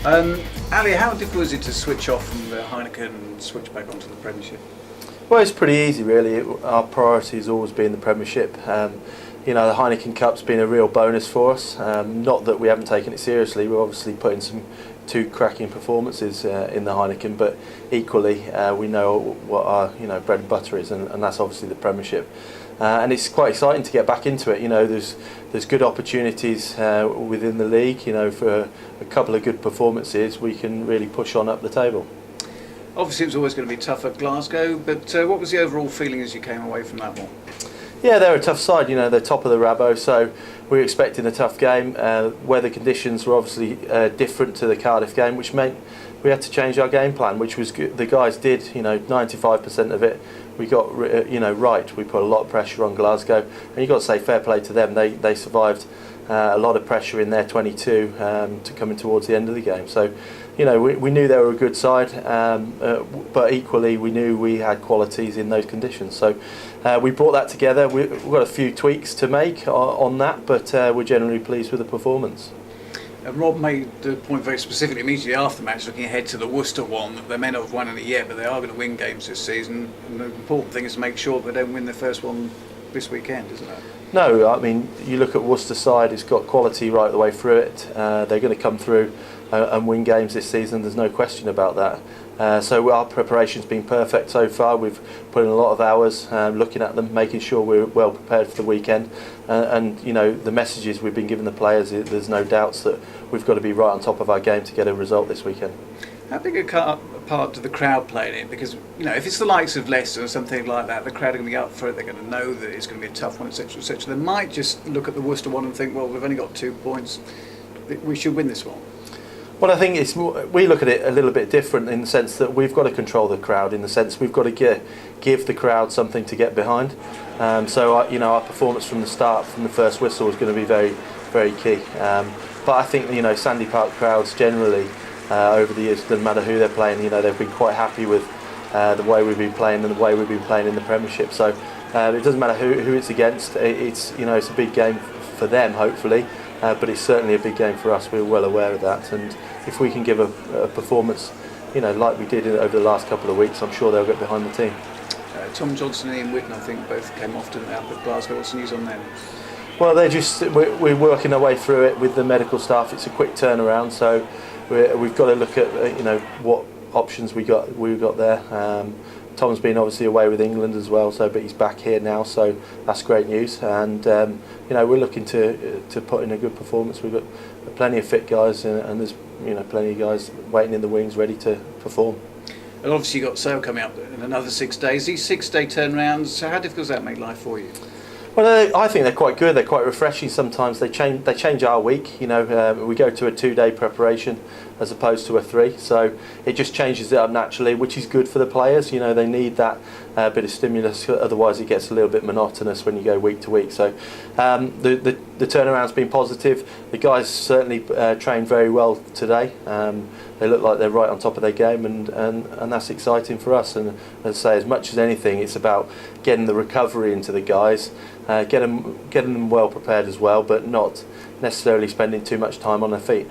Ali, how difficult is it to switch off from the Heineken and switch back onto the Premiership? Well, it's pretty easy really. Our priority has always been the Premiership. You know, the Heineken Cup's been a real bonus for us. Not that we haven't taken it seriously. We're obviously putting some two cracking performances in the Heineken, but equally we know what our bread and butter is, and that's obviously the Premiership. And it's quite exciting to get back into it. You know, there's good opportunities within the league. You know, for a couple of good performances, we can really push on up the table. Obviously, it was always going to be tough at Glasgow, but what was the overall feeling as you came away from that one? Yeah, they're a tough side. You know, they're top of the Rabo, so we were expecting a tough game. Weather conditions were obviously different to the Cardiff game, which meant we had to change our game plan, which was good. The guys did. You know, 95% of it we got right. We put a lot of pressure on Glasgow, and you've got to say fair play to them. They survived a lot of pressure in their 22 to coming towards the end of the game. So, you know, we knew they were a good side, but equally we knew we had qualities in those conditions. So we brought that together. We've got a few tweaks to make on that, but we're generally pleased with the performance. Rob made the point very specifically immediately after the match, looking ahead to the Worcester one, that they may not have won it yet, but they are going to win games this season. And the important thing is to make sure they don't win their first one this weekend, isn't it? No, I mean, you look at Worcester side, it's got quality right the way through it. They're going to come through and win games this season, there's no question about that. So our preparation's been perfect so far. We've put in a lot of hours looking at them, making sure we're well prepared for the weekend. And you know, the messages we've been giving the players, there's no doubts that we've got to be right on top of our game to get a result this weekend. How big a part do the crowd play in it? Because, you know, if it's the likes of Leicester or something like that, the crowd are going to be up for it, they're going to know that it's going to be a tough one, etc, etc. They might just look at the Worcester one and think, well, we've only got 2 points, we should win this one. Well, I think we look at it a little bit different in the sense that we've got to control the crowd, in the sense we've got to give the crowd something to get behind. So you know, our performance from the start, from the first whistle, was going to be very, very key. But I think, you know, Sandy Park crowds generally over the years, doesn't matter who they're playing, you know, they've been quite happy with the way we've been playing and the way we've been playing in the Premiership. So it doesn't matter who it's against. It's, you know, it's a big game for them, hopefully. But it's certainly a big game for us. We're well aware of that, and if we can give a performance, you know, like we did over the last couple of weeks, I'm sure they'll get behind the team. Tom Johnson and Ian Whitten, I think, both came off to up at Glasgow. What's the news on them? Well, we're working our way through it with the medical staff. It's a quick turnaround, so we've got to look at you know, what options we got there. Tom's been obviously away with England as well, but he's back here now, so that's great news. And you know, we're looking to put in a good performance. We've got plenty of fit guys, and there's, you know, plenty of guys waiting in the wings ready to perform. And obviously you've got Sale coming up in another 6 days. These 6-day turnarounds, how difficult does that make life for you? Well, I think they're quite good. They're quite refreshing. Sometimes they change our week. You know, we go to a 2-day preparation as opposed to a 3, so it just changes it up naturally, which is good for the players. You know, they need that bit of stimulus. Otherwise, it gets a little bit monotonous when you go week to week. So the turnaround's been positive. The guys certainly trained very well today. They look like they're right on top of their game, and that's exciting for us. And as I say, as much as anything, it's about getting the recovery into the guys, getting them well prepared as well, but not necessarily spending too much time on their feet.